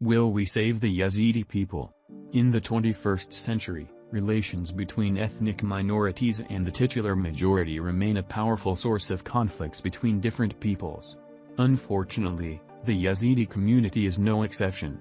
Will we save the Yezidi people? In the 21st century, relations between ethnic minorities and the titular majority remain a powerful source of conflicts between different peoples. Unfortunately, the Yezidi community is no exception.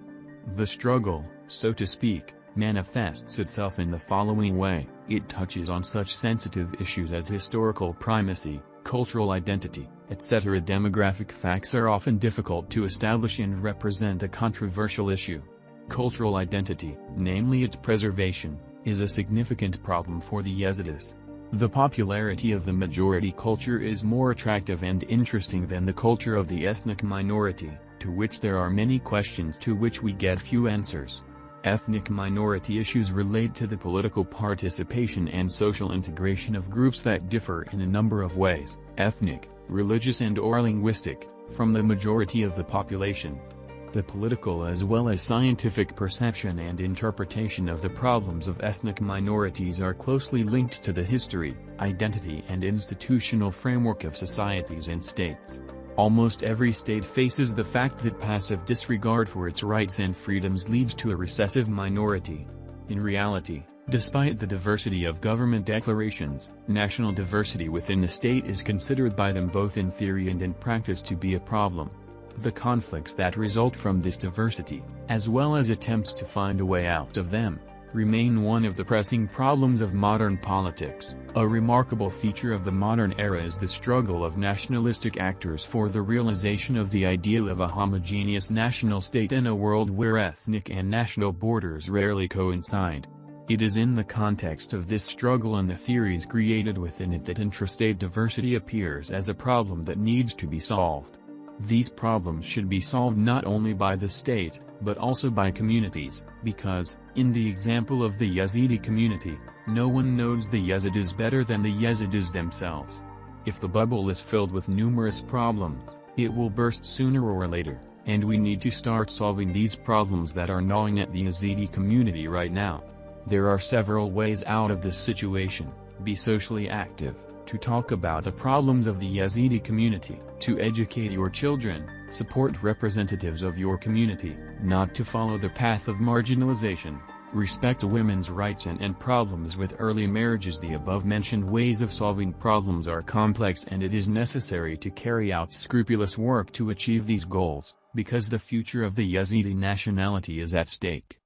The struggle, so to speak, manifests itself in the following way: it touches on such sensitive issues as historical primacy, cultural identity, etc. Demographic facts are often difficult to establish and represent a controversial issue. Cultural identity, namely its preservation, is a significant problem for the Yezidis. The popularity of the majority culture is more attractive and interesting than the culture of the ethnic minority, to which there are many questions to which we get few answers. Ethnic minority issues relate to the political participation and social integration of groups that differ in a number of ways, ethnic, religious and/or linguistic, from the majority of the population. The political as well as scientific perception and interpretation of the problems of ethnic minorities are closely linked to the history, identity and institutional framework of societies and states. Almost every state faces the fact that passive disregard for its rights and freedoms leads to a recessive minority. In reality, despite the diversity of government declarations, national diversity within the state is considered by them both in theory and in practice to be a problem. The conflicts that result from this diversity, as well as attempts to find a way out of them, remain one of the pressing problems of modern politics. A remarkable feature of the modern era is the struggle of nationalistic actors for the realization of the ideal of a homogeneous national state in a world where ethnic and national borders rarely coincide. It is in the context of this struggle and the theories created within it that intrastate diversity appears as a problem that needs to be solved. These problems should be solved not only by the state, but also by communities, because, in the example of the Yezidi community, no one knows the Yezidis better than the Yezidis themselves. If the bubble is filled with numerous problems, it will burst sooner or later, and we need to start solving these problems that are gnawing at the Yezidi community right now. There are several ways out of this situation: be socially active, to talk about the problems of the Yezidi community, to educate your children, support representatives of your community, not to follow the path of marginalization, respect women's rights and end problems with early marriages. The above-mentioned ways of solving problems are complex, and it is necessary to carry out scrupulous work to achieve these goals, because the future of the Yezidi nationality is at stake.